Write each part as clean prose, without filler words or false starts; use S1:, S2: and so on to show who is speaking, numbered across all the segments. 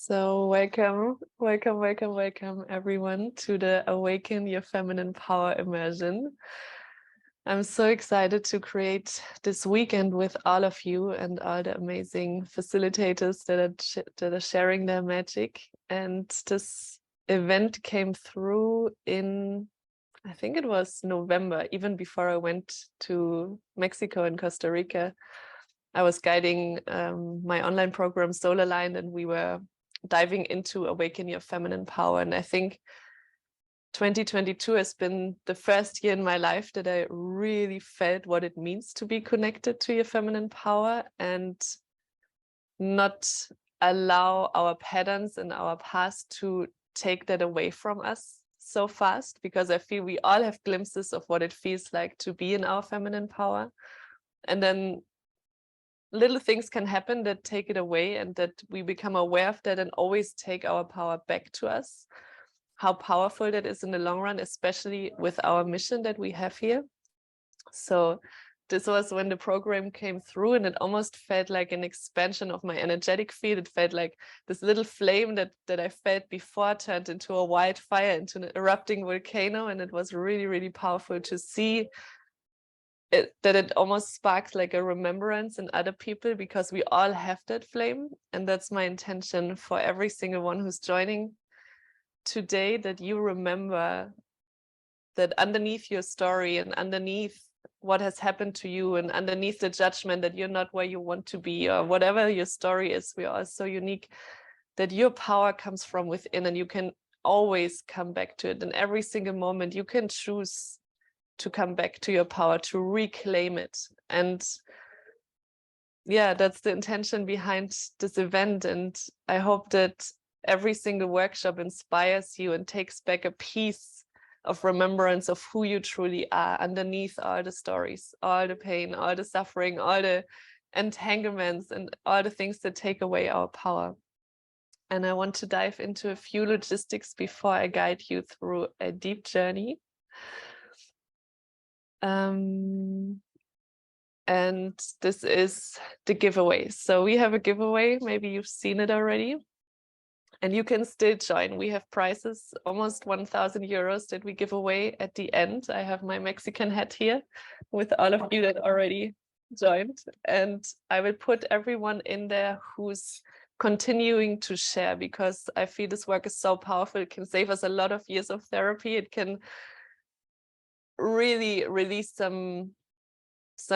S1: So welcome everyone to the Awaken Your Feminine Power Immersion. I'm so excited to create this weekend with all of you and all the amazing facilitators that are sharing their magic. And this event came through in, I think it was November, even before I went to Mexico and Costa Rica. I was guiding my online program Solar Line, and we were diving into Awaken Your Feminine Power. And I think 2022 has been the first year in my life that I really felt what it means to be connected to your feminine power and not allow our patterns and our past to take that away from us so fast, because I feel we all have glimpses of what it feels like to be in our feminine power. And then little things can happen that take it away, and that we become aware of that and always take our power back to us. How powerful that is in the long run, especially with our mission that we have here. So this was when the program came through, and it almost felt like an expansion of my energetic field. It felt like this little flame that I felt before turned into a wildfire, into an erupting volcano. And it was really, really powerful to see that it almost sparks like a remembrance in other people, because we all have that flame. And that's my intention for every single one who's joining today, that you remember that underneath your story and underneath what has happened to you and underneath the judgment that you're not where you want to be, or whatever your story is, we are so unique, that your power comes from within, and you can always come back to it. And every single moment you can choose to come back to your power, to reclaim it. And yeah, that's the intention behind this event. And I hope that every single workshop inspires you and takes back a piece of remembrance of who you truly are underneath all the stories, all the pain, all the suffering, all the entanglements, and all the things that take away our power. And I want to dive into a few logistics before I guide you through a deep journey. And this is the giveaway. So we have a giveaway, maybe you've seen it already, and you can still join. We have prizes, almost 1,000 euros that we give away at the end. I have my Mexican hat here with all of you that already joined, and I will put everyone in there who's continuing to share, because I feel this work is so powerful. It can save us a lot of years of therapy. It can really release some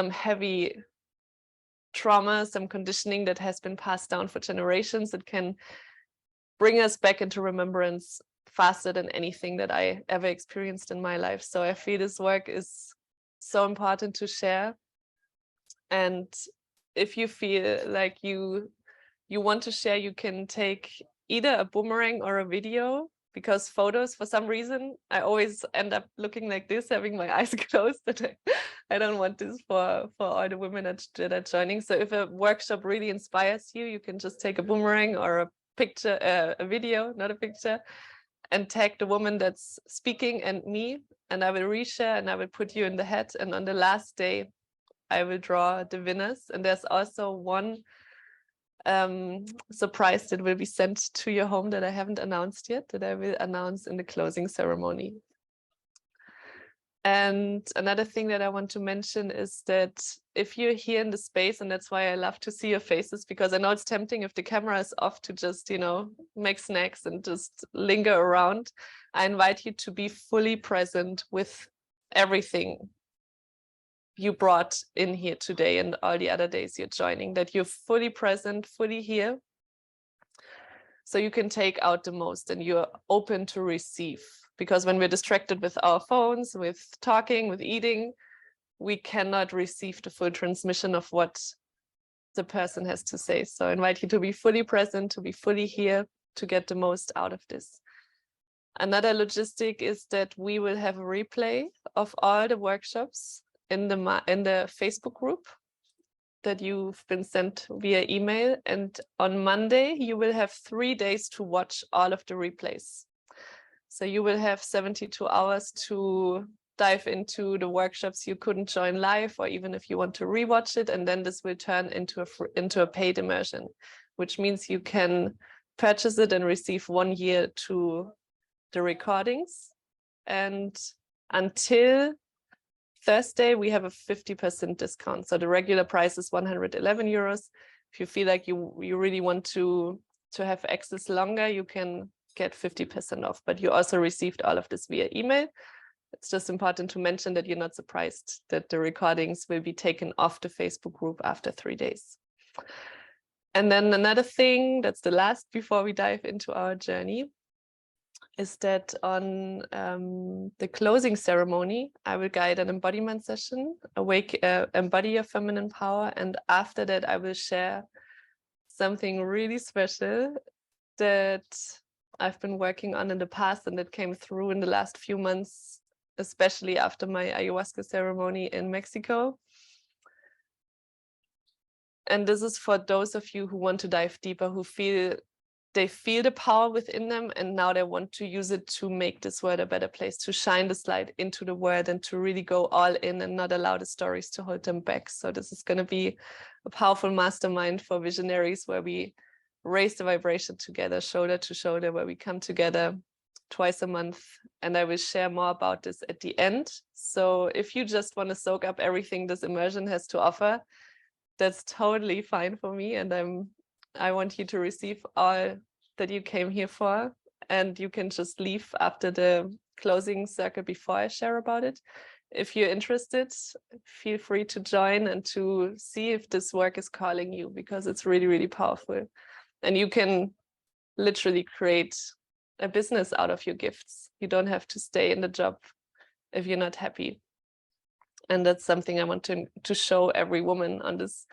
S1: heavy trauma, some conditioning that has been passed down for generations. It can bring us back into remembrance faster than anything that I ever experienced in my life. So I feel this work is so important to share. And if you feel like you want to share, you can take either a boomerang or a video, because photos, for some reason, I always end up looking like this, having my eyes closed. And I don't want this for all the women that are joining. So if a workshop really inspires you, you can just take a boomerang or a picture, a video, not a picture, and tag the woman that's speaking and me, and I will reshare, and I will put you in the hat. And on the last day, I will draw the winners. And there's also one surprise that will be sent to your home that I haven't announced yet, that I will announce in the closing ceremony. And another thing that I want to mention is that if you're here in the space, and that's why I love to see your faces, because I know it's tempting if the camera is off to just, make snacks and just linger around. I invite you to be fully present with everything you brought in here today and all the other days you're joining, that you're fully present, fully here, so you can take out the most and you're open to receive. Because when we're distracted with our phones, with talking, with eating, we cannot receive the full transmission of what the person has to say. So I invite you to be fully present, to be fully here, to get the most out of this. Another logistic is that we will have a replay of all the workshops in the Facebook group that you've been sent via email. And on Monday, you will have 3 days to watch all of the replays. So you will have 72 hours to dive into the workshops you couldn't join live, or even if you want to rewatch it. And then this will turn into a paid immersion, which means you can purchase it and receive 1 year to the recordings. And until Thursday, we have a 50% discount. So the regular price is 111 euros. If you feel like you really want to have access longer, you can get 50% off, but you also received all of this via email. It's just important to mention that you're not surprised that the recordings will be taken off the Facebook group after 3 days. And then another thing, that's the last before we dive into our journey, is that on the closing ceremony, I will guide an embodiment session, embody your feminine power. And after that, I will share something really special that I've been working on in the past and that came through in the last few months, especially after my ayahuasca ceremony in Mexico. And this is for those of you who want to dive deeper, who feel the power within them, and now they want to use it to make this world a better place, to shine this light into the world and to really go all in and not allow the stories to hold them back. So this is going to be a powerful mastermind for visionaries, where we raise the vibration together, shoulder to shoulder, where we come together twice a month. And I will share more about this at the end. So if you just want to soak up everything this immersion has to offer, that's totally fine for me. And I want you to receive all that you came here for. And you can just leave after the closing circle before I share about it. If you're interested, feel free to join and to see if this work is calling you, because it's really, really powerful. And you can literally create a business out of your gifts. You don't have to stay in the job if you're not happy. And that's something I want to show every woman on this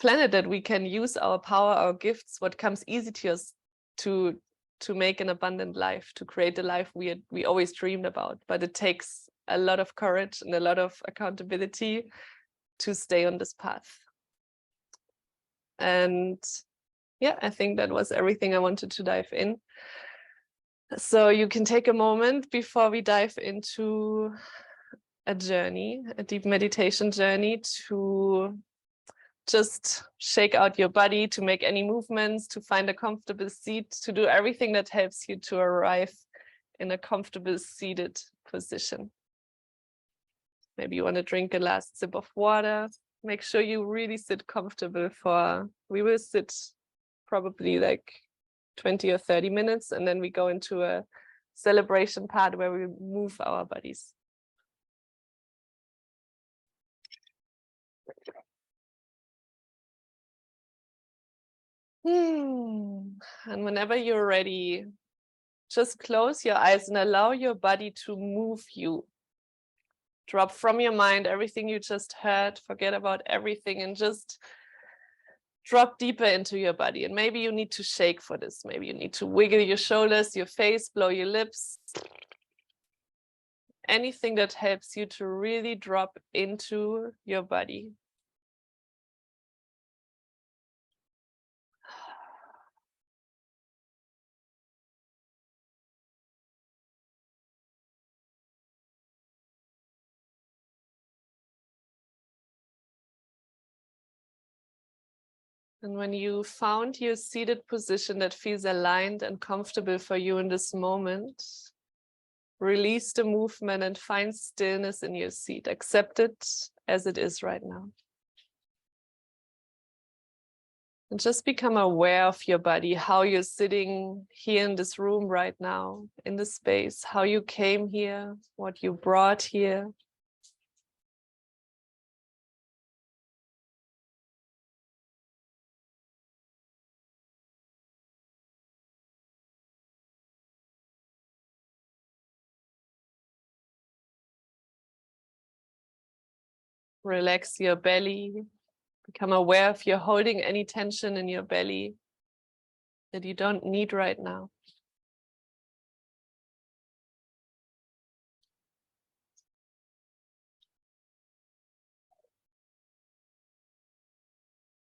S1: planet, that we can use our power, our gifts, what comes easy to us, to make an abundant life, to create the life we always dreamed about. But it takes a lot of courage and a lot of accountability to stay on this path. And yeah, I think that was everything I wanted to dive in. So you can take a moment before we dive into a journey, a deep meditation journey, to just shake out your body, to make any movements, to find a comfortable seat, to do everything that helps you to arrive in a comfortable seated position. Maybe you want to drink a last sip of water. Make sure you really sit comfortable we will sit probably like 20 or 30 minutes, and then we go into a celebration part where we move our bodies. And whenever you're ready, just close your eyes and allow your body to move you. Drop from your mind everything you just heard, forget about everything, and just drop deeper into your body. And maybe you need to shake for this. Maybe you need to wiggle your shoulders, your face, blow your lips. Anything that helps you to really drop into your body. And when you found your seated position that feels aligned and comfortable for you in this moment, release the movement and find stillness in your seat. Accept it as it is right now. And just become aware of your body, how you're sitting here in this room right now, in this space, how you came here, what you brought here. Relax your belly. Become aware if you're holding any tension in your belly that you don't need right now.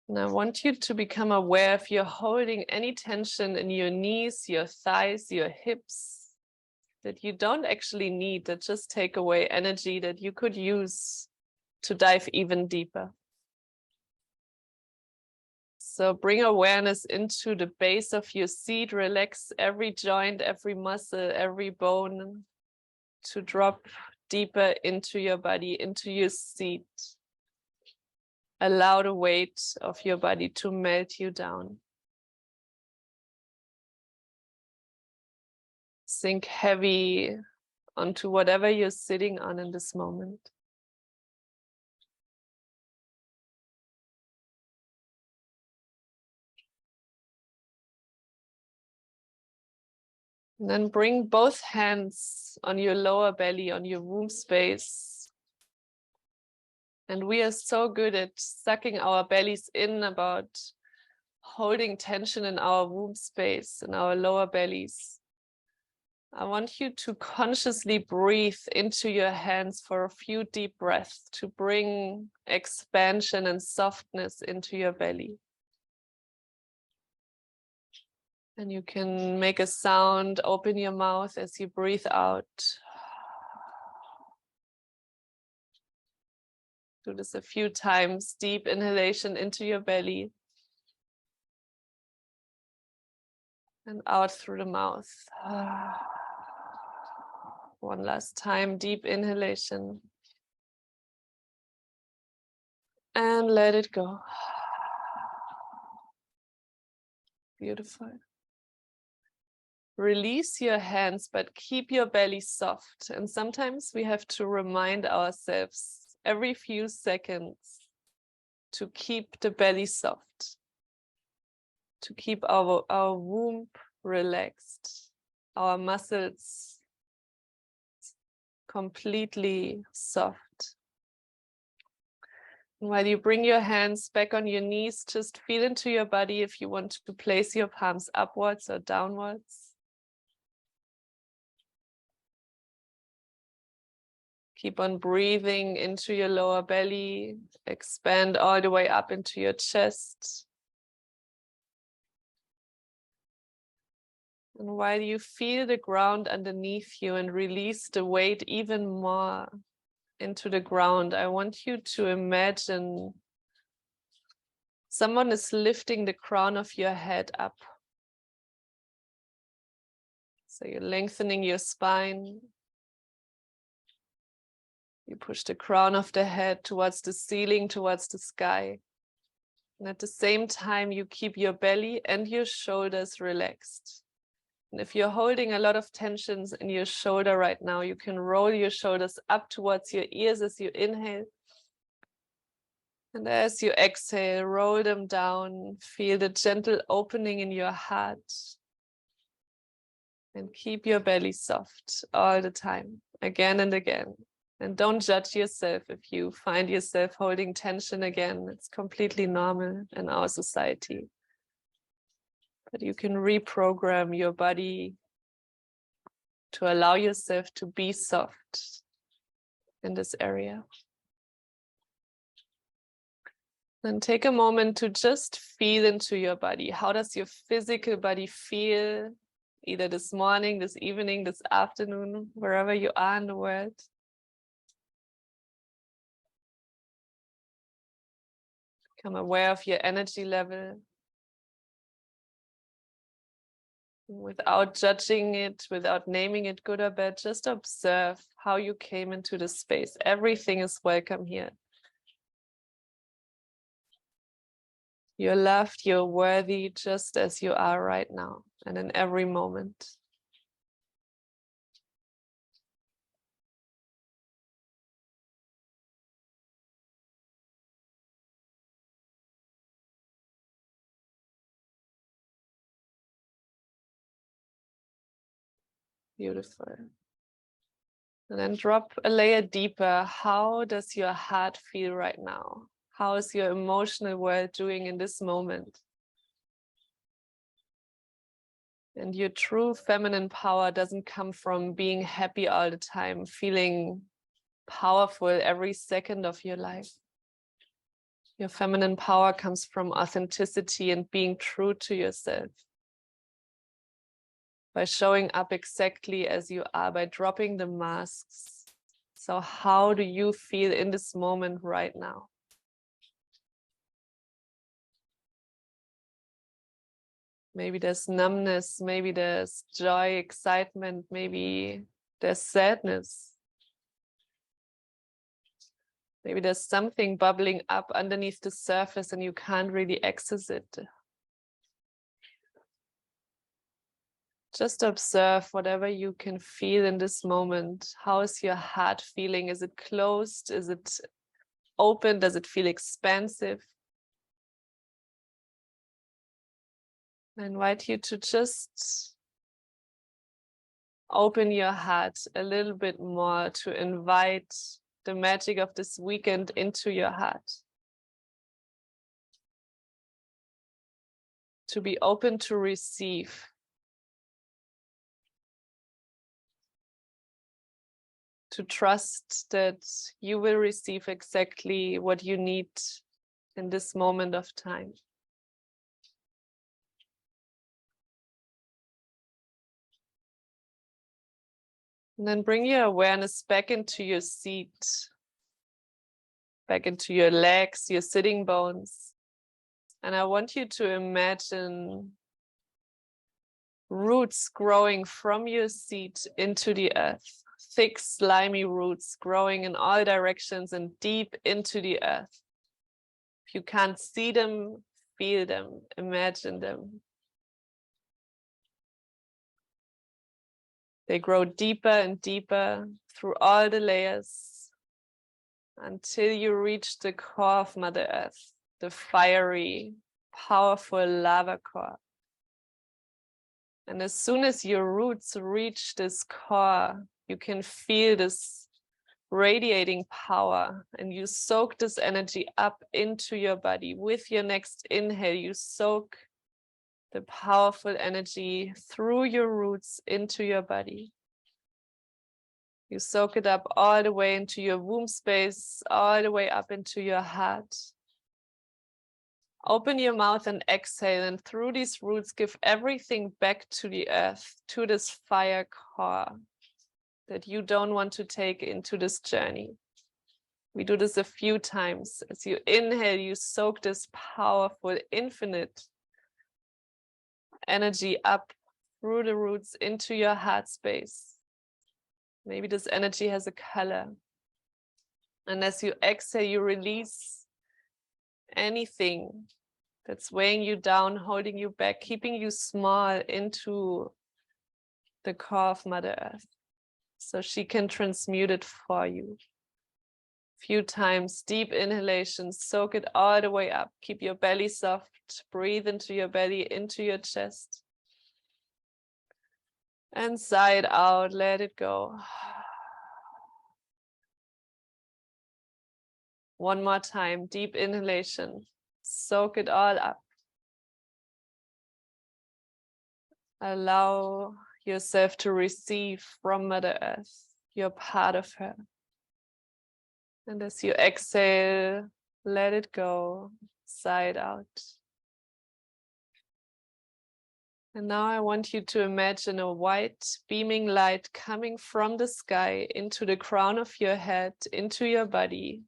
S1: And I want you to become aware if you're holding any tension in your knees, your thighs, your hips, that you don't actually need, that just take away energy that you could use to dive even deeper. So bring awareness into the base of your seat. Relax every joint, every muscle, every bone to drop deeper into your body, into your seat. Allow the weight of your body to melt you down. Sink heavy onto whatever you're sitting on in this moment. And then bring both hands on your lower belly, on your womb space. And we are so good at sucking our bellies in, about holding tension in our womb space, in our lower bellies. I want you to consciously breathe into your hands for a few deep breaths to bring expansion and softness into your belly. And you can make a sound, open your mouth as you breathe out. Do this a few times, deep inhalation into your belly. And out through the mouth. One last time, deep inhalation. And let it go. Beautiful. Release your hands, but keep your belly soft. And sometimes we have to remind ourselves every few seconds to keep the belly soft, to keep our womb relaxed, our muscles completely soft. And while you bring your hands back on your knees, just feel into your body if you want to place your palms upwards or downwards. Keep on breathing into your lower belly, expand all the way up into your chest. And while you feel the ground underneath you and release the weight even more into the ground, I want you to imagine someone is lifting the crown of your head up. So you're lengthening your spine. You push the crown of the head towards the ceiling, towards the sky. And at the same time, you keep your belly and your shoulders relaxed. And if you're holding a lot of tensions in your shoulder right now, you can roll your shoulders up towards your ears as you inhale. And as you exhale, roll them down. Feel the gentle opening in your heart. And keep your belly soft all the time, again and again. And don't judge yourself if you find yourself holding tension again. It's completely normal in our society. But you can reprogram your body to allow yourself to be soft in this area. Then take a moment to just feel into your body. How does your physical body feel? Either this morning, this evening, this afternoon, wherever you are in the world. Become aware of your energy level. Without judging it, without naming it good or bad, just observe how you came into this space. Everything is welcome here. You're loved, you're worthy just as you are right now and in every moment. Beautiful. And then drop a layer deeper. How does your heart feel right now? How is your emotional world doing in this moment? And your true feminine power doesn't come from being happy all the time, feeling powerful every second of your life. Your feminine power comes from authenticity and being true to yourself. By showing up exactly as you are, by dropping the masks. So how do you feel in this moment right now? Maybe there's numbness, maybe there's joy, excitement, maybe there's sadness. Maybe there's something bubbling up underneath the surface and you can't really access it. Just observe whatever you can feel in this moment. How is your heart feeling? Is it closed? Is it open? Does it feel expansive? I invite you to just open your heart a little bit more, to invite the magic of this weekend into your heart. To be open to receive. To trust that you will receive exactly what you need in this moment of time. And then bring your awareness back into your seat, back into your legs, your sitting bones. And I want you to imagine roots growing from your seat into the earth. Thick, slimy roots growing in all directions and deep into the earth. If you can't see them, feel them, imagine them. They grow deeper and deeper through all the layers until you reach the core of Mother Earth, the fiery, powerful lava core. And as soon as your roots reach this core, you can feel this radiating power, and you soak this energy up into your body. With your next inhale, you soak the powerful energy through your roots into your body. You soak it up all the way into your womb space, all the way up into your heart. Open your mouth and exhale, and through these roots, give everything back to the earth, to this fire core that you don't want to take into this journey. We do this a few times. As you inhale, you soak this powerful, infinite energy up through the roots into your heart space. Maybe this energy has a color. And as you exhale, you release anything that's weighing you down, holding you back, keeping you small into the core of Mother Earth, so she can transmute it for you. Few times, deep inhalation, soak it all the way up. Keep your belly soft, breathe into your belly, into your chest. And sigh it out, let it go. One more time, deep inhalation, soak it all up. Allow yourself to receive from Mother Earth. You're part of her. And as you exhale, let it go, sigh it out. And now I want you to imagine a white beaming light coming from the sky into the crown of your head, into your body.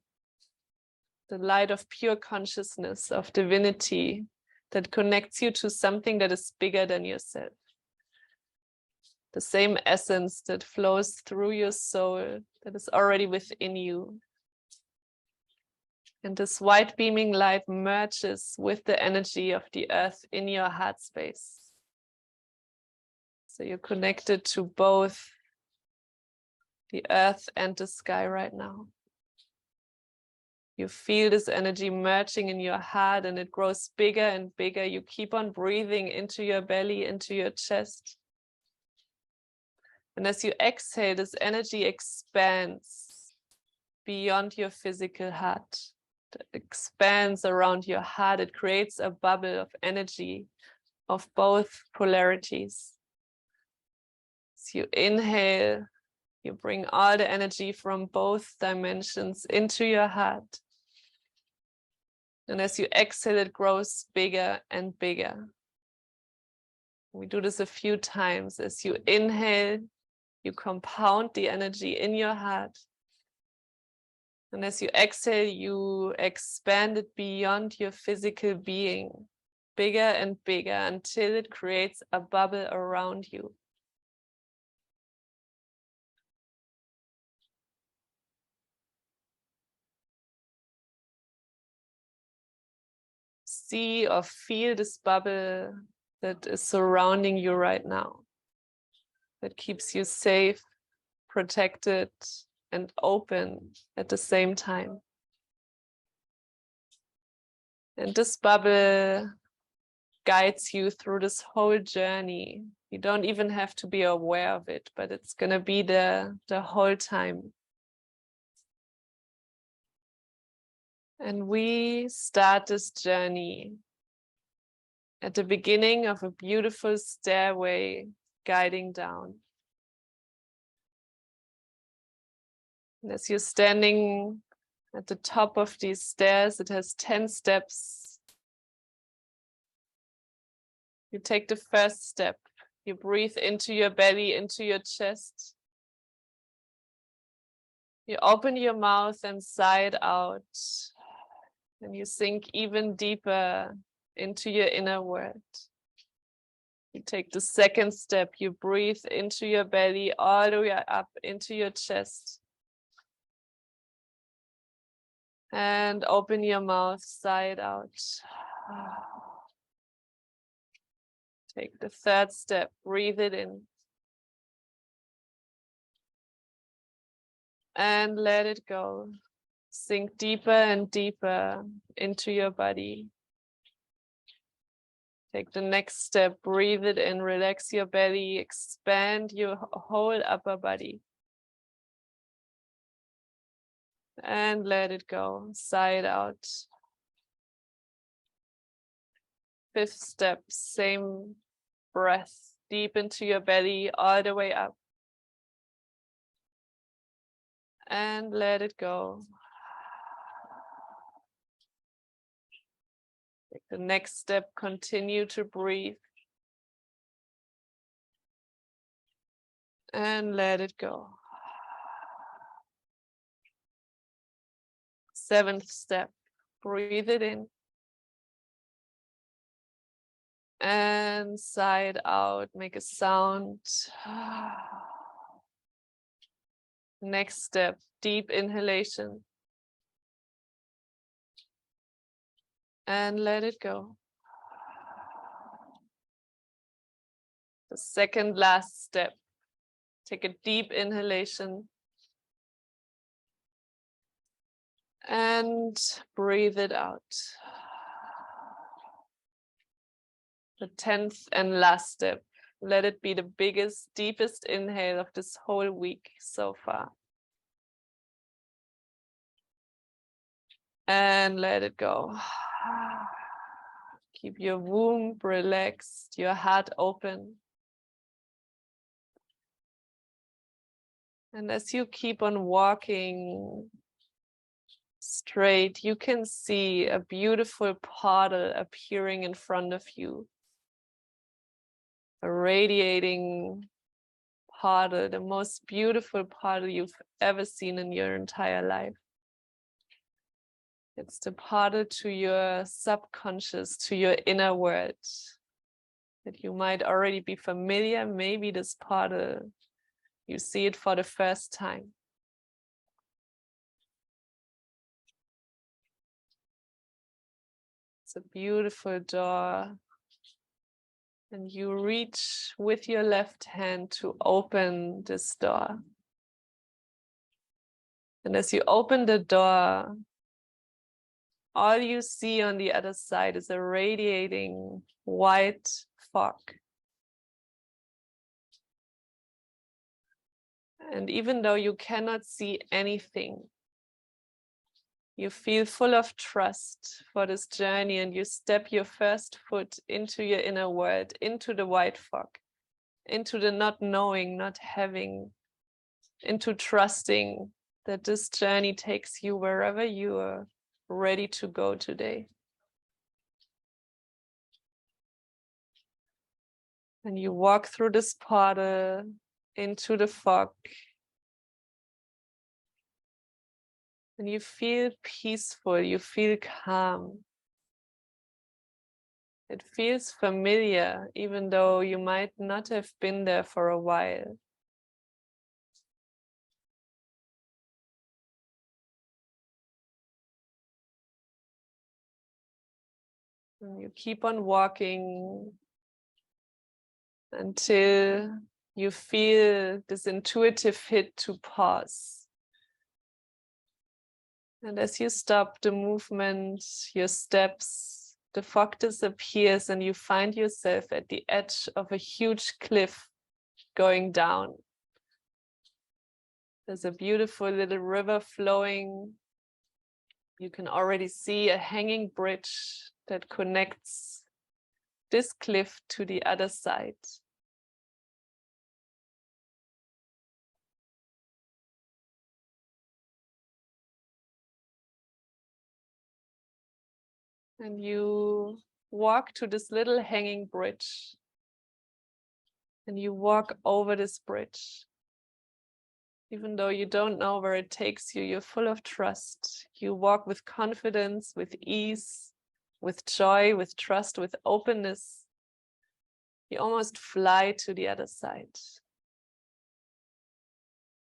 S1: The light of pure consciousness, of divinity, that connects you to something that is bigger than yourself. The same essence that flows through your soul, that is already within you. And this white beaming light merges with the energy of the earth in your heart space. So you're connected to both the earth and the sky right now. You feel this energy merging in your heart, and it grows bigger and bigger. You keep on breathing into your belly, into your chest. And as you exhale, this energy expands beyond your physical heart. It expands around your heart. It creates a bubble of energy of both polarities. As you inhale, you bring all the energy from both dimensions into your heart. And as you exhale, it grows bigger and bigger. We do this a few times. As you inhale, you compound the energy in your heart. And as you exhale, you expand it beyond your physical being, bigger and bigger until it creates a bubble around you. See or feel this bubble that is surrounding you right now, that keeps you safe, protected, and open at the same time. And this bubble guides you through this whole journey. You don't even have to be aware of it, but it's going to be there the whole time. And we start this journey at the beginning of a beautiful stairway guiding down. And as you're standing at the top of these stairs, it has 10 steps. You take the first step. You breathe into your belly, into your chest. You open your mouth and sigh it out. And you sink even deeper into your inner world. You take the second step. You breathe into your belly, all the way up into your chest. And open your mouth, sigh it out. Take the third step, breathe it in. And let it go. Sink deeper and deeper into your body. Take the next step, breathe it in, relax your belly, expand your whole upper body. And let it go, sigh it out. Fifth step, same breath, deep into your belly, all the way up. And let it go. Take the next step, continue to breathe. And let it go. Seventh step, breathe it in. And sigh it out, make a sound. Next step, deep inhalation. And let it go. The second last step, take a deep inhalation. And breathe it out. The 10th and last step. Let it be the biggest, deepest inhale of this whole week so far. And let it go. Keep your womb relaxed, your heart open. And as you keep on walking straight, you can see a beautiful portal appearing in front of you. A radiating portal, the most beautiful portal you've ever seen in your entire life. It's the portal to your subconscious, to your inner world that you might already be familiar. Maybe this portal, you see it for the first time. It's a beautiful door. And you reach with your left hand to open this door. And as you open the door, all you see on the other side is a radiating white fog. And even though you cannot see anything, you feel full of trust for this journey, and you step your first foot into your inner world, into the white fog, into the not knowing, not having, into trusting that this journey takes you wherever you are ready to go today. And you walk through this portal into the fog. And you feel peaceful, you feel calm. It feels familiar, even though you might not have been there for a while. And you keep on walking until you feel this intuitive hit to pause. And as you stop the movement, your steps, the fog disappears and you find yourself at the edge of a huge cliff going down. There's a beautiful little river flowing. You can already see a hanging bridge that connects this cliff to the other side. And you walk to this little hanging bridge. And you walk over this bridge. Even though you don't know where it takes you, you're full of trust. You walk with confidence, with ease, with joy, with trust, with openness. You almost fly to the other side.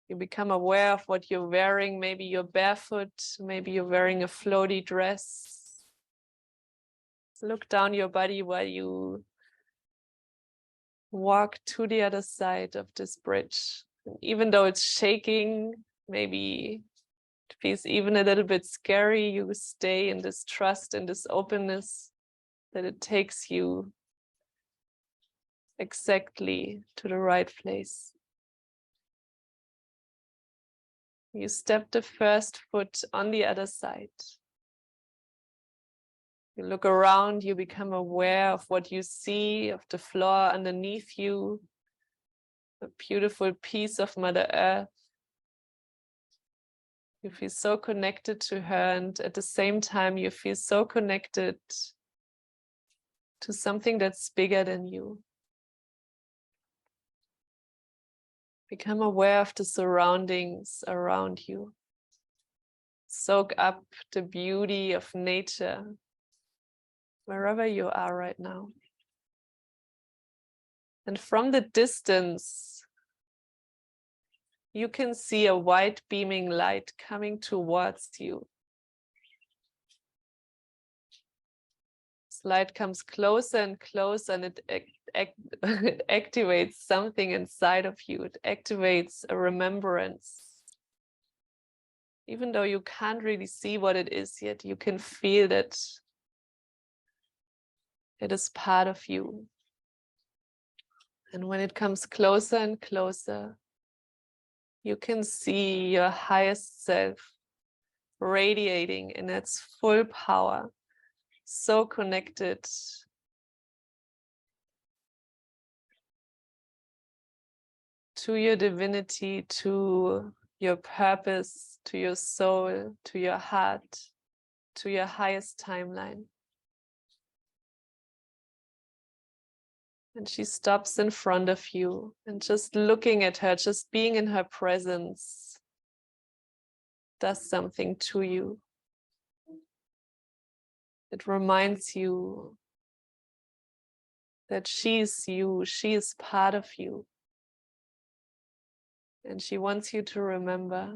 S1: You become aware of what you're wearing. Maybe you're barefoot, maybe you're wearing a floaty dress. Look down your body while you walk to the other side of this bridge. And even though it's shaking, maybe it feels even a little bit scary, you stay in this trust and this openness that it takes you exactly to the right place. You step the first foot on the other side. You look around, you become aware of what you see, of the floor underneath you, a beautiful piece of Mother Earth. You feel so connected to her, and at the same time, you feel so connected to something that's bigger than you. Become aware of the surroundings around you. Soak up the beauty of nature wherever you are right now. And from the distance, you can see a white beaming light coming towards you. This light comes closer and closer, and it activates something inside of you. It activates a remembrance. Even though you can't really see what it is yet, you can feel that it is part of you. And when it comes closer and closer, you can see your highest self radiating in its full power, so connected to your divinity, to your purpose, to your soul, to your heart, to your highest timeline. And she stops in front of you, and just looking at her, just being in her presence does something to you. It reminds you that she's you, she is part of you. And she wants you to remember,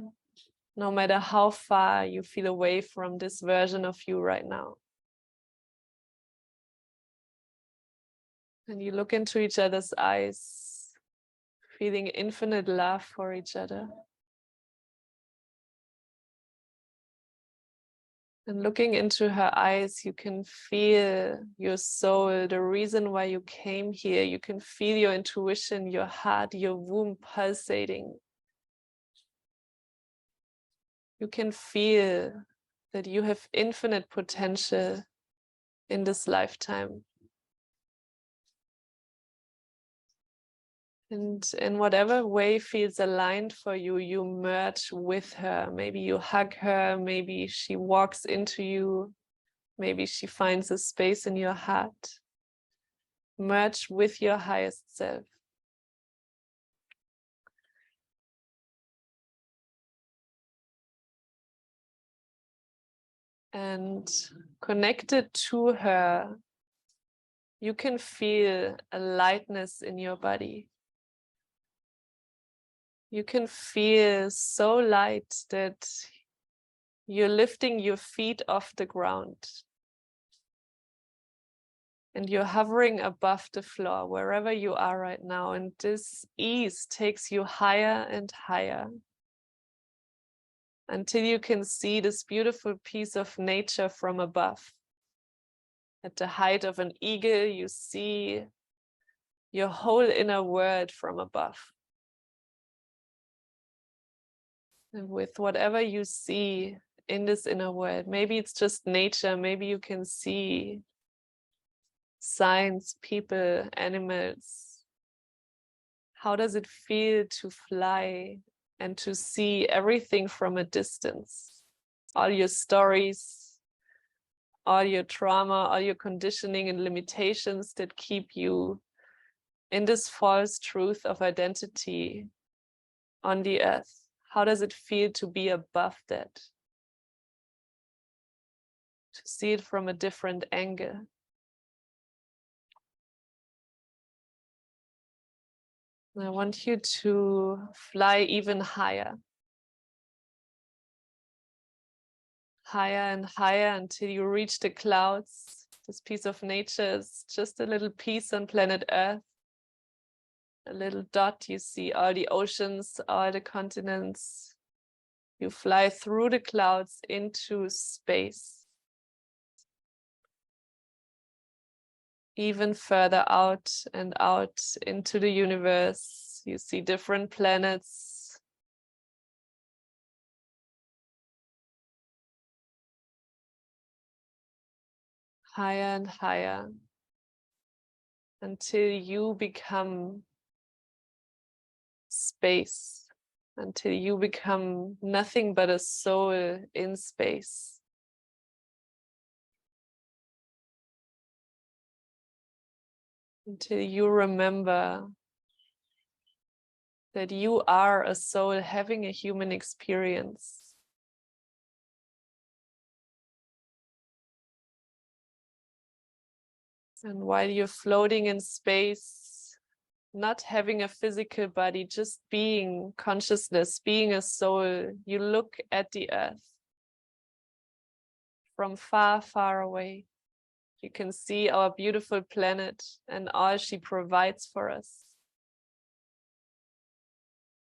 S1: no matter how far you feel away from this version of you right now. And you look into each other's eyes, feeling infinite love for each other. And looking into her eyes, you can feel your soul, the reason why you came here. You can feel your intuition, your heart, your womb pulsating. You can feel that you have infinite potential in this lifetime. And in whatever way feels aligned for you, you merge with her. Maybe you hug her, maybe she walks into you, maybe she finds a space in your heart. Merge with your highest self. And connected to her, you can feel a lightness in your body. You can feel so light that you're lifting your feet off the ground. And you're hovering above the floor, wherever you are right now. And this ease takes you higher and higher, until you can see this beautiful piece of nature from above. At the height of an eagle, you see your whole inner world from above. And with whatever you see in this inner world, maybe it's just nature, maybe you can see signs, people, animals. How does it feel to fly and to see everything from a distance? All your stories, all your trauma, all your conditioning and limitations that keep you in this false truth of identity on the earth. How does it feel to be above that? To see it from a different angle. And I want you to fly even higher. Higher and higher until you reach the clouds. This piece of nature is just a little piece on planet Earth. A little dot, you see all the oceans, all the continents. You fly through the clouds into space. Even further out and out into the universe. You see different planets. Higher and higher. Until you become space. Until you become nothing but a soul in space. Until you remember that you are a soul having a human experience. And while you're floating in space, not having a physical body, just being consciousness, being a soul, you look at the earth from far, far away. You can see our beautiful planet and all she provides for us.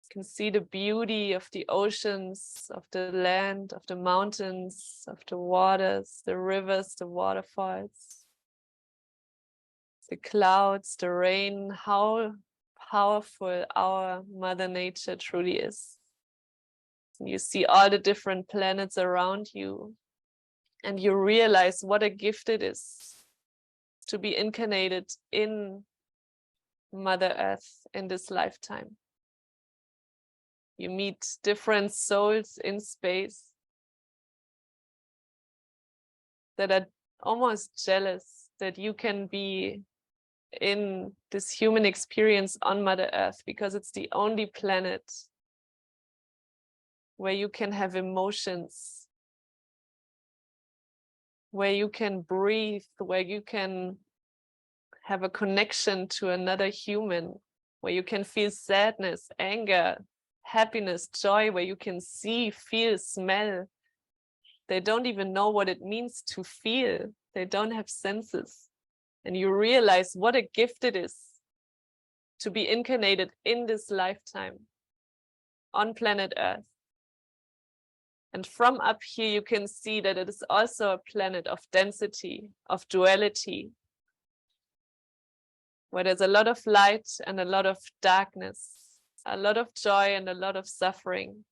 S1: You can see the beauty of the oceans, of the land, of the mountains, of the waters, the rivers, the waterfalls, the clouds, the rain, how powerful our Mother Nature truly is. You see all the different planets around you, and you realize what a gift it is to be incarnated in Mother Earth in this lifetime. You meet different souls in space that are almost jealous that you can be in this human experience on Mother Earth, because it's the only planet where you can have emotions, where you can breathe, where you can have a connection to another human, where you can feel sadness, anger, happiness, joy, where you can see, feel, smell. They don't even know what it means to feel. They don't have senses. And you realize what a gift it is to be incarnated in this lifetime on planet Earth. And from up here, you can see that it is also a planet of density, of duality, where there's a lot of light and a lot of darkness, a lot of joy and a lot of suffering.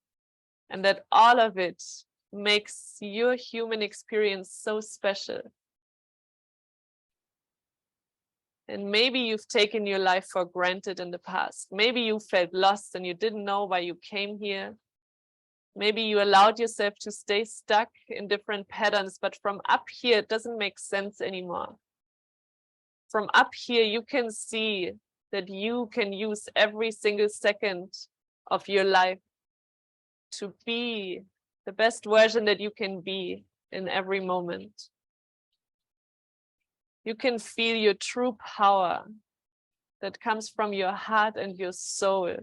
S1: And that all of it makes your human experience so special. And maybe you've taken your life for granted in the past. Maybe you felt lost and you didn't know why you came here. Maybe you allowed yourself to stay stuck in different patterns, but from up here, it doesn't make sense anymore. From up here, you can see that you can use every single second of your life to be the best version that you can be in every moment. You can feel your true power that comes from your heart and your soul.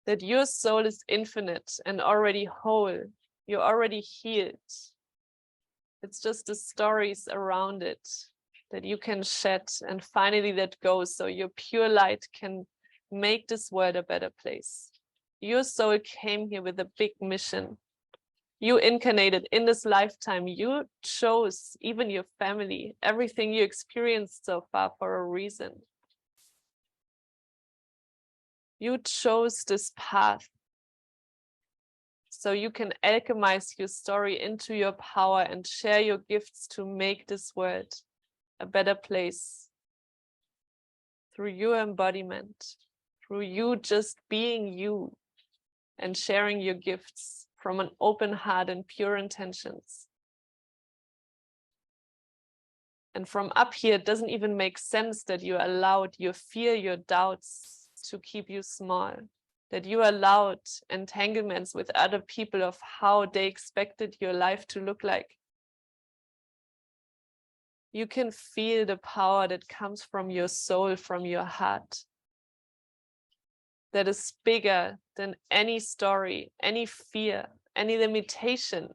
S1: That your soul is infinite and already whole. You're already healed. It's just the stories around it that you can shed and finally let go so your pure light can make this world a better place. Your soul came here with a big mission. You incarnated in this lifetime. You chose even your family, everything you experienced so far for a reason. You chose this path so you can alchemize your story into your power and share your gifts to make this world a better place through your embodiment, through you just being you and sharing your gifts from an open heart and pure intentions. And from up here, it doesn't even make sense that you allowed your fear, your doubts to keep you small, that you allowed entanglements with other people of how they expected your life to look like. You can feel the power that comes from your soul, from your heart, that is bigger than any story, any fear, any limitation.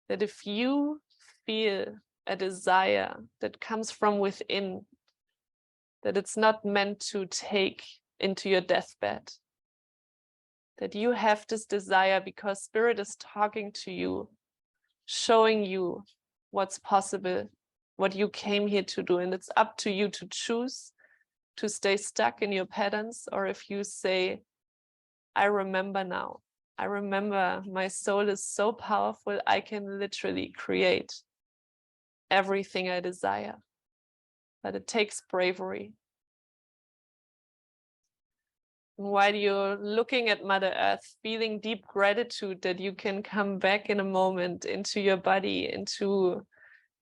S1: That if you feel a desire that comes from within, that it's not meant to take into your deathbed, that you have this desire because Spirit is talking to you, showing you what's possible, what you came here to do. And it's up to you to choose to stay stuck in your patterns, or if you say, I remember now. I remember my soul is so powerful, I can literally create everything I desire. But it takes bravery. And while you're looking at Mother Earth, feeling deep gratitude that you can come back in a moment into your body, into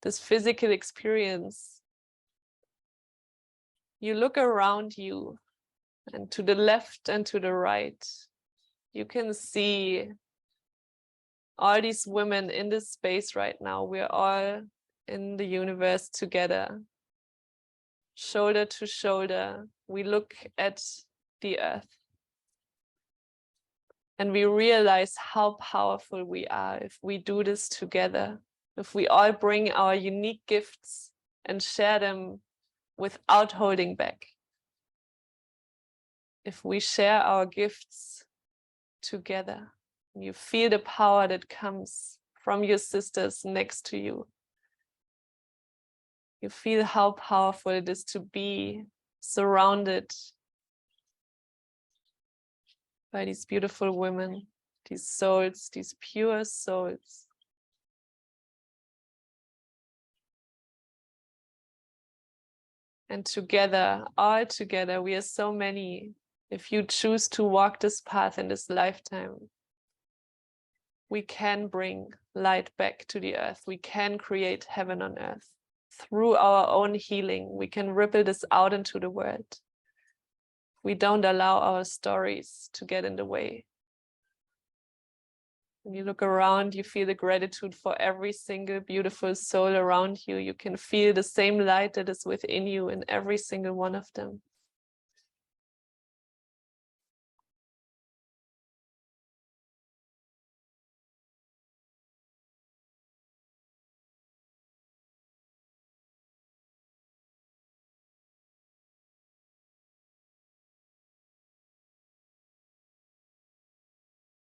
S1: this physical experience, you look around you and to the left and to the right. You can see all these women in this space right now. We're all in the universe together, shoulder to shoulder. We look at the earth and we realize how powerful we are if we do this together, if we all bring our unique gifts and share them without holding back. If we share our gifts together, you feel the power that comes from your sisters next to you. You feel how powerful it is to be surrounded by these beautiful women, these souls, these pure souls. And together, all together, we are so many. If you choose to walk this path in this lifetime, we can bring light back to the earth. We can create heaven on earth. Through our own healing, we can ripple this out into the world. We don't allow our stories to get in the way. When you look around, you feel the gratitude for every single beautiful soul around you. You can feel the same light that is within you in every single one of them.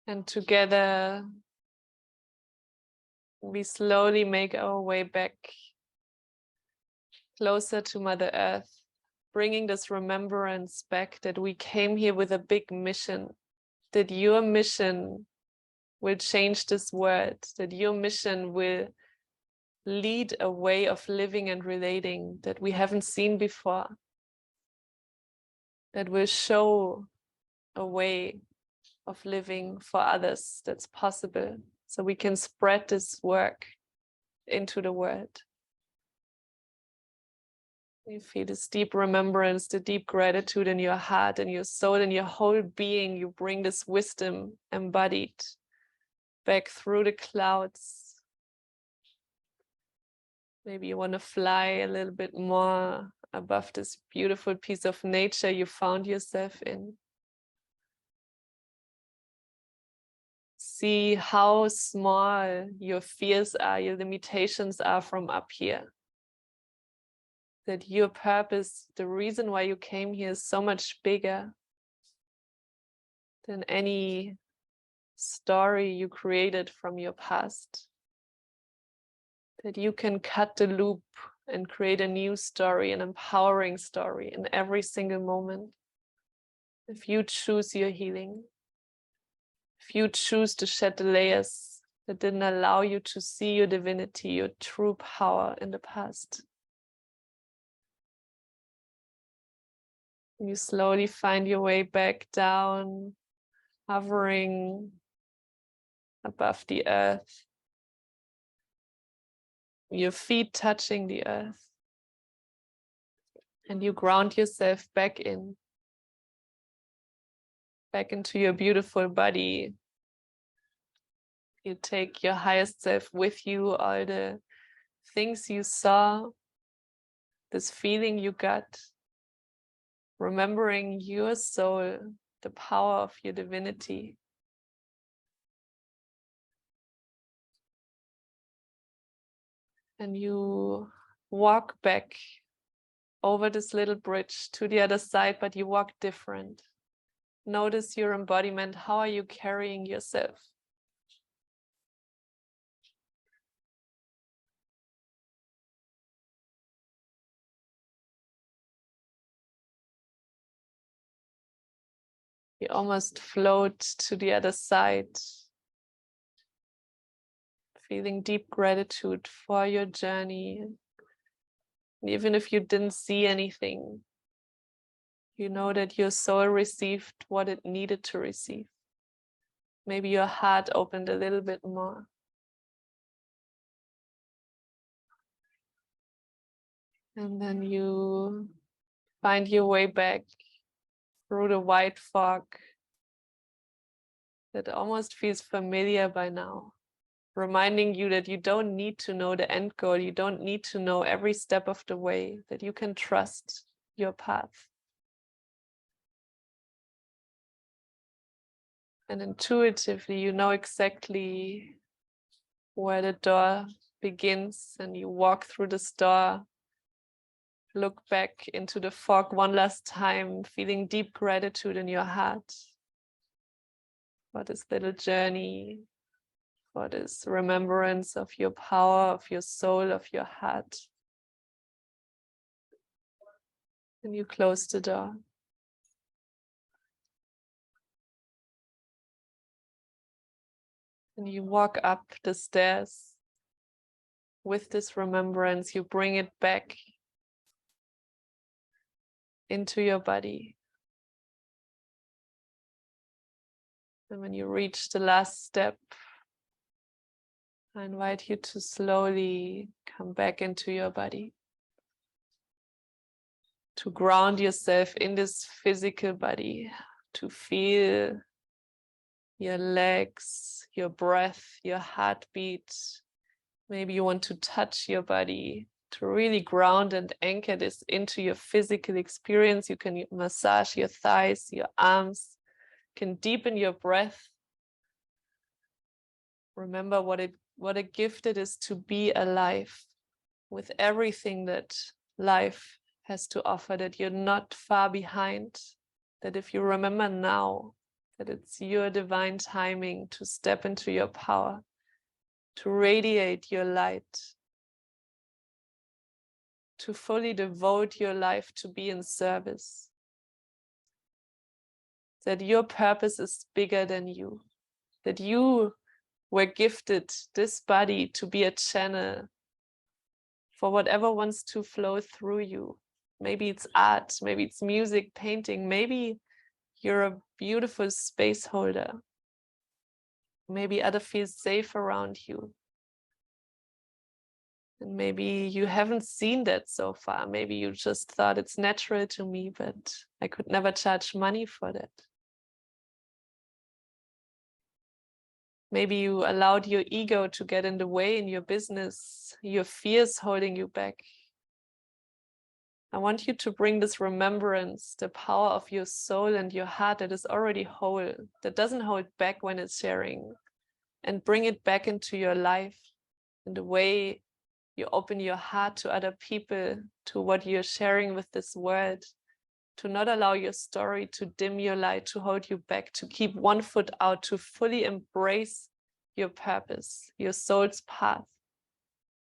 S1: And together, we slowly make our way back closer to Mother Earth, bringing this remembrance back that we came here with a big mission, that your mission will change this world, that your mission will lead a way of living and relating that we haven't seen before, that will show a way of living for others that's possible, so we can spread this work into the world. You feel this deep remembrance, the deep gratitude in your heart and your soul and your whole being. You bring this wisdom embodied back through the clouds Maybe you want to fly a little bit more above this beautiful piece of nature you found yourself in. See how small your fears are, your limitations are from up here. That your purpose, the reason why you came here, is so much bigger than any story you created from your past. That you can cut the loop and create a new story, an empowering story in every single moment. If you choose your healing, if you choose to shed the layers that didn't allow you to see your divinity, your true power in the past. You slowly find your way back down, hovering above the earth, your feet touching the earth, and you ground yourself back into your beautiful body. You take your highest self with you, all the things you saw, this feeling you got, remembering your soul, the power of your divinity. And you walk back over this little bridge to the other side, but you walk different. Notice your embodiment. How are you carrying yourself? You almost float to the other side, feeling deep gratitude for your journey. And even if you didn't see anything, you know that your soul received what it needed to receive. Maybe your heart opened a little bit more. And then you find your way back through the white fog that almost feels familiar by now, reminding you that you don't need to know the end goal. You don't need to know every step of the way, that you can trust your path. And intuitively, you know exactly where the door begins, and you walk through this door, look back into the fog one last time, feeling deep gratitude in your heart for this little journey, for this remembrance of your power, of your soul, of your heart. And you close the door. And you walk up the stairs with this remembrance. You bring it back into your body. And when you reach the last step, I invite you to slowly come back into your body, to ground yourself in this physical body, to feel your legs, your breath, your heartbeat. Maybe you want to touch your body to really ground and anchor this into your physical experience. You can massage your thighs, your arms, can deepen your breath. Remember what a gift it is to be alive with everything that life has to offer, that you're not far behind, that if you remember now, that it's your divine timing to step into your power, to radiate your light, to fully devote your life to be in service, that your purpose is bigger than you, that you were gifted this body to be a channel for whatever wants to flow through you. Maybe it's art, maybe it's music, painting, maybe you're a beautiful space holder. Maybe others feel safe around you. And maybe you haven't seen that so far. Maybe you just thought it's natural to me, but I could never charge money for that. Maybe you allowed your ego to get in the way in your business, your fears holding you back. I want you to bring this remembrance, the power of your soul and your heart that is already whole, that doesn't hold back when it's sharing, and bring it back into your life in the way you open your heart to other people, to what you're sharing with this world, to not allow your story to dim your light, to hold you back, to keep one foot out, to fully embrace your purpose, your soul's path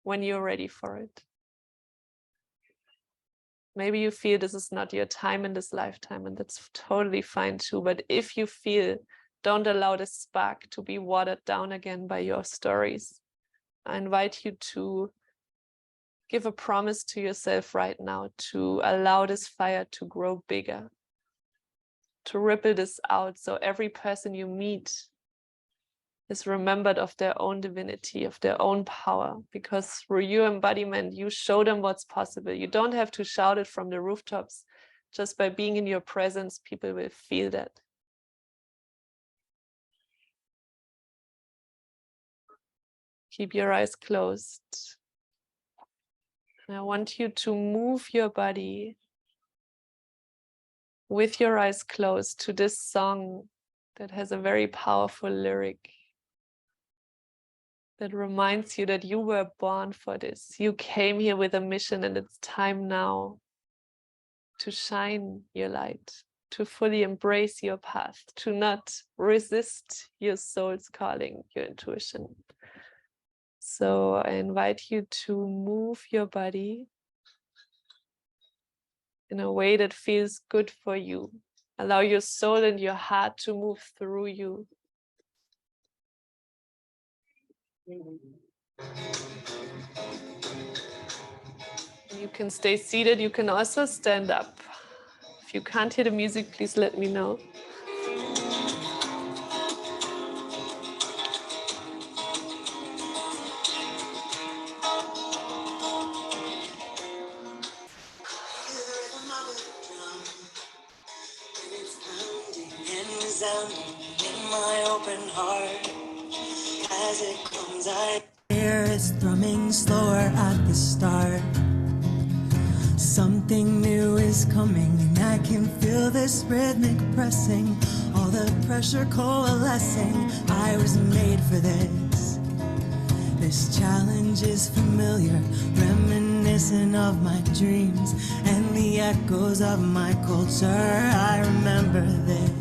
S1: when you're ready for it. Maybe you feel this is not your time in this lifetime, and that's totally fine too. But if you feel, don't allow this spark to be watered down again by your stories. I invite you to give a promise to yourself right now to allow this fire to grow bigger, to ripple this out so every person you meet is remembered of their own divinity, of their own power, because through your embodiment, you show them what's possible. You don't have to shout it from the rooftops. Just by being in your presence, people will feel that. Keep your eyes closed. And I want you to move your body with your eyes closed to this song that has a very powerful lyric that reminds you that you were born for this. You came here with a mission, and it's time now to shine your light, to fully embrace your path, to not resist your soul's calling, your intuition. So I invite you to move your body in a way that feels good for you. Allow your soul and your heart to move through you. You can stay seated, you can also stand up. If you can't hear the music, please let me know.
S2: In my open heart, as it comes, I hear it's thrumming slower at the start. Something new is coming, and I can feel this rhythmic pressing, all the pressure coalescing. I was made for this. This challenge is familiar, reminiscent of my dreams and the echoes of my culture. I remember this.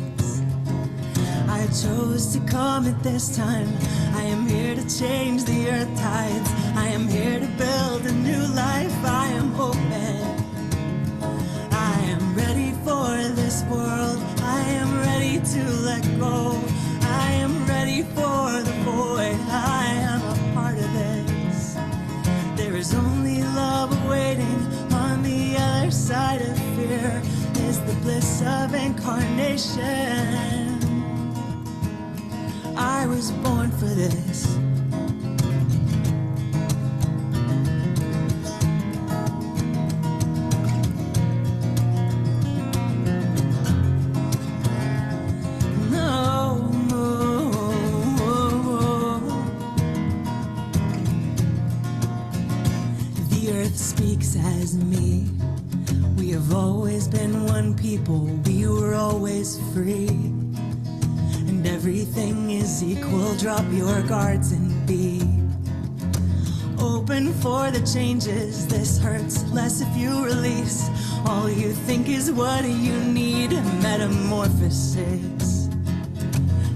S2: I chose to come at this time. I am here to change the earth tides. I am here to build a new life. I am open. I am ready for this world. I am ready to let go. I am ready for the void. I am a part of this. There is only love awaiting on the other side of fear. Is the bliss of incarnation. I was born for this. No. The earth speaks as me. We have always been one people. We were always free. Everything is equal, drop your guards and be open for the changes. This hurts less if you release. All you think is what you need. Metamorphosis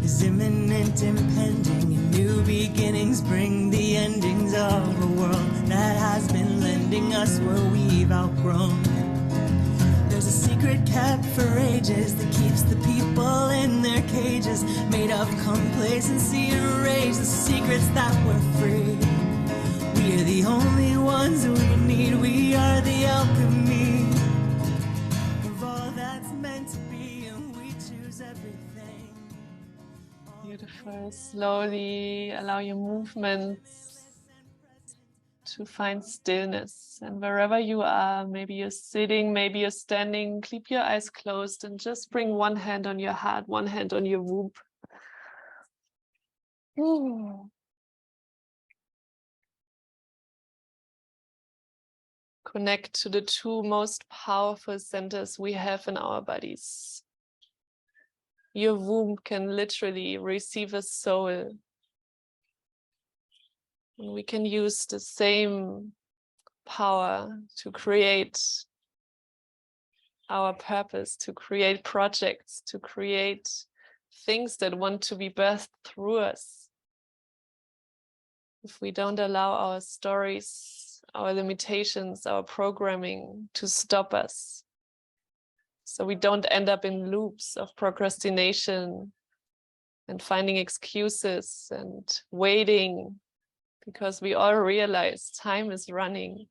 S2: is imminent, impending. New beginnings bring the endings of a world that has been lending us where we've outgrown. There's a secret kept for ages that keeps the people in their cages, made of complacency and rage, the secrets that we're free. We are the only ones we need. We are the alchemy of all that's meant to be, and we choose everything.
S1: Beautiful. Slowly allow your movements to find stillness, and wherever you are, maybe you're sitting, maybe you're standing, keep your eyes closed and just bring one hand on your heart, one hand on your womb. Ooh. Connect to the two most powerful centers we have in our bodies. Your womb can literally receive a soul. And we can use the same power to create our purpose, to create projects, to create things that want to be birthed through us. If we don't allow our stories, our limitations, our programming to stop us. So we don't end up in loops of procrastination and finding excuses and waiting, because we all realize time is running.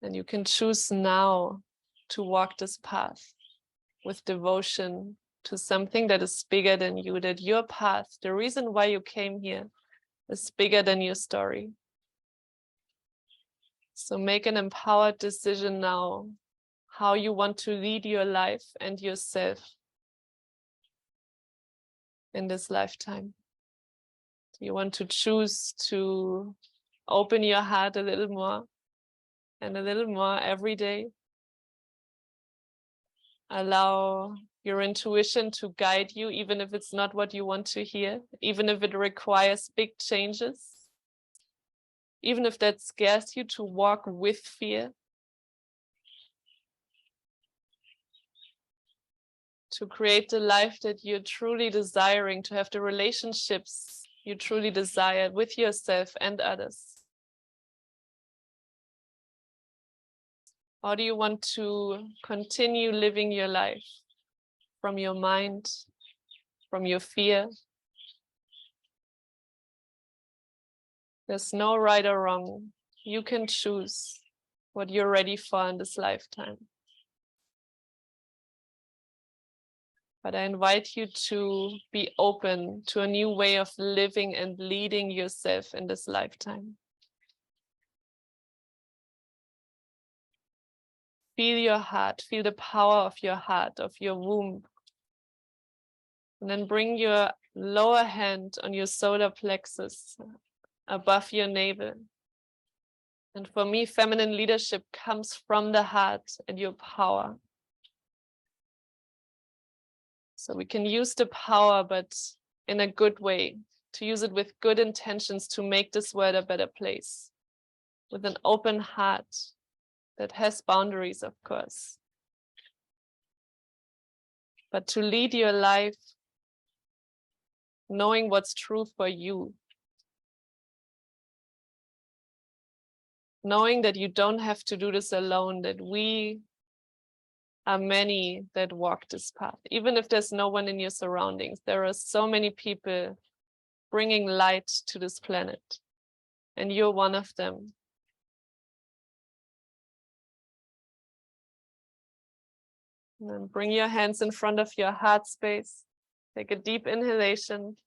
S1: And you can choose now to walk this path with devotion to something that is bigger than you, that your path, the reason why you came here, is bigger than your story. So make an empowered decision now how you want to lead your life and yourself in this lifetime. You want to choose to open your heart a little more and a little more every day. Allow your intuition to guide you, even if it's not what you want to hear, even if it requires big changes, even if that scares you to walk with fear. To create the life that you're truly desiring, to have the relationships you truly desire with yourself and others. How do you want to continue living your life? From your mind, from your fear? There's no right or wrong. You can choose what you're ready for in this lifetime. But I invite you to be open to a new way of living and leading yourself in this lifetime. Feel your heart, feel the power of your heart, of your womb. And then bring your lower hand on your solar plexus above your navel. And for me, feminine leadership comes from the heart and your power. So we can use the power, but in a good way, to use it with good intentions to make this world a better place. With an open heart that has boundaries, of course. But to lead your life knowing what's true for you. Knowing that you don't have to do this alone, that we are many that walk this path. Even if there's no one in your surroundings, there are so many people bringing light to this planet. And you're one of them. And then bring your hands in front of your heart space. Take a deep inhalation.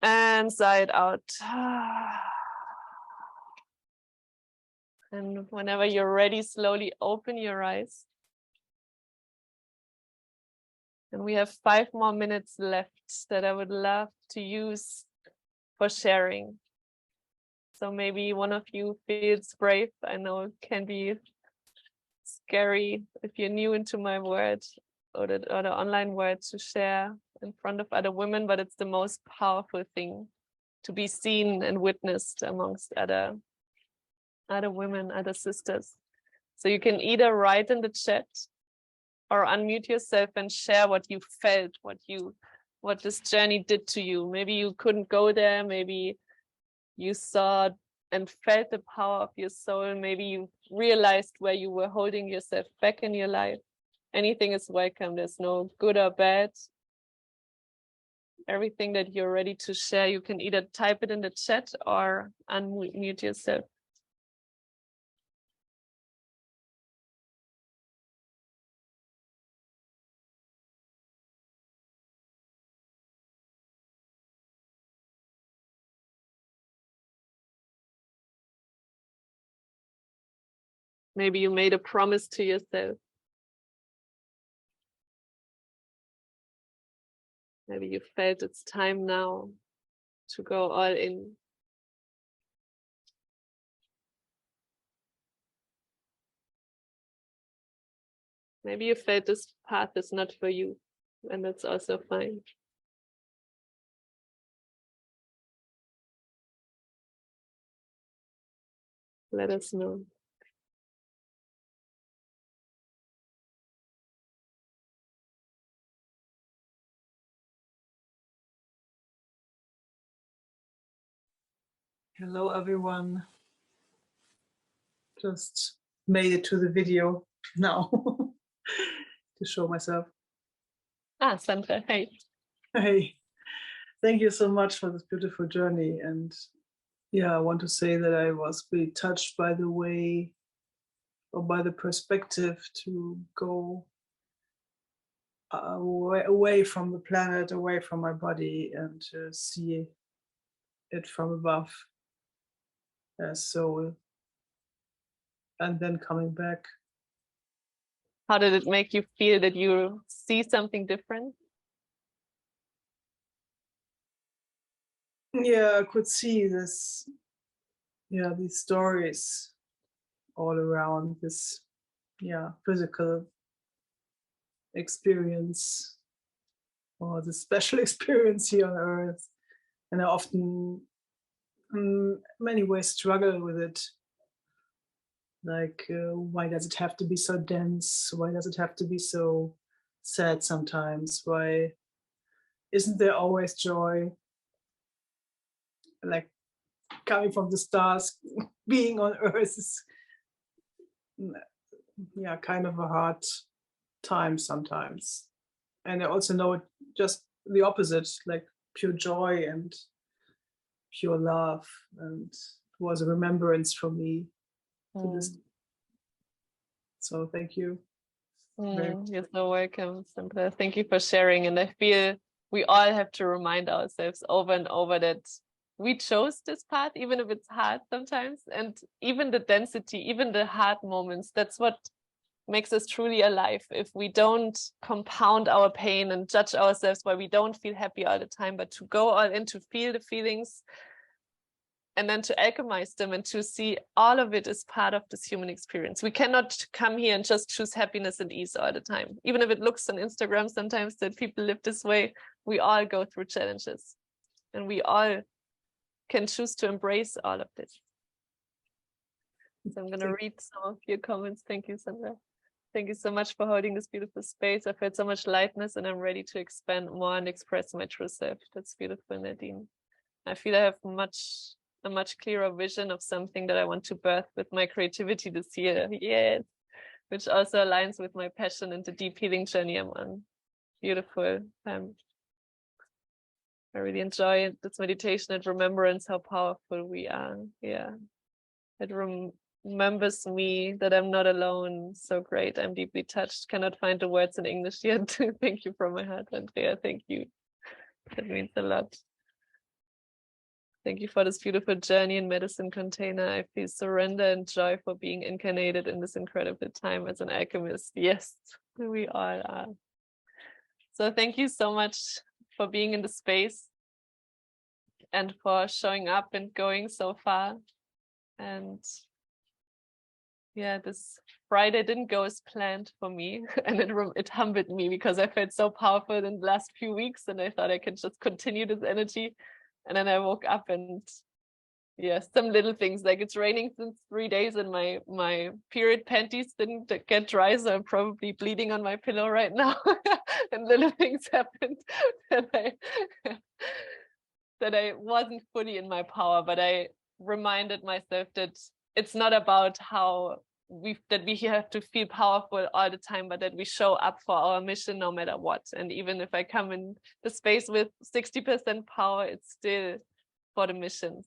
S1: And sigh it out. And whenever you're ready, slowly open your eyes. And we have 5 more minutes left that I would love to use for sharing. So maybe one of you feels brave. I know it can be scary if you're new into my word or the online word to share in front of other women, but it's the most powerful thing to be seen and witnessed amongst other women, other sisters. So you can either write in the chat or unmute yourself and share what you felt, what this journey did to you. Maybe you couldn't go there, maybe you saw and felt the power of your soul, maybe you realized where you were holding yourself back in your life. Anything is welcome, there's no good or bad. Everything that you're ready to share, you can either type it in the chat or unmute yourself. Maybe you made a promise to yourself. Maybe you felt it's time now to go all in. Maybe you felt this path is not for you, and that's also fine. Let us know.
S3: Hello everyone. Just made it to the video now to show myself.
S1: Ah, Sandra, hey.
S3: Hey, thank you so much for this beautiful journey. And yeah, I want to say that I was really touched by the way, or by the perspective to go away from the planet, away from my body, and to see it from above as soul, and then coming back.
S1: How did it make you feel that you see something different?
S3: Yeah, I could see this, yeah, these stories all around this, yeah, physical experience, or the special experience here on Earth. And I often, in many ways, struggle with it. Like, why does it have to be so dense? Why does it have to be so sad sometimes? Why isn't there always joy? Like, coming from the stars, being on Earth is, yeah, kind of a hard time sometimes. And I also know it just the opposite, like pure joy and pure love, and it was a remembrance for me to this. So thank you.
S1: You're so welcome, Sandra. Thank you for sharing. And I feel we all have to remind ourselves over and over that we chose this path, even if it's hard sometimes. And even the density, even the hard moments, that's what makes us truly alive. If we don't compound our pain and judge ourselves while we don't feel happy all the time, but to go all in, to feel the feelings, and then to alchemize them and to see all of it is part of this human experience. We cannot come here and just choose happiness and ease all the time. Even if it looks on Instagram sometimes that people live this way, we all go through challenges and we all can choose to embrace all of this. So I'm going to read some of your comments. Thank you, Sandra. Thank you so much for holding this beautiful space. I felt so much lightness and I'm ready to expand more and express my true self. That's beautiful, Nadine. I feel I have a much clearer vision of something that I want to birth with my creativity this year. Yes, which also aligns with my passion and the deep healing journey I'm on. Beautiful. I really enjoy this meditation and remembrance how powerful we are. Yeah, it remembers me that I'm not alone. So great. I'm deeply touched. Cannot find the words in English yet. Thank you from my heart, Andrea. Thank you. That means a lot. Thank you for this beautiful journey in medicine container. I feel surrender and joy for being incarnated in this incredible time as an alchemist. Yes, we all are. So thank you so much for being in the space and for showing up and going so far. And yeah, this Friday didn't go as planned for me, and it humbled me because I felt so powerful in the last few weeks, and I thought I could just continue this energy. And then I woke up and yeah, some little things like it's raining since 3 days and my period panties didn't get dry, so I'm probably bleeding on my pillow right now. And little things happened that I wasn't fully in my power, but I reminded myself that it's not about how we have to feel powerful all the time, but that we show up for our mission no matter what. And even if I come in the space with 60% power, it's still for the mission.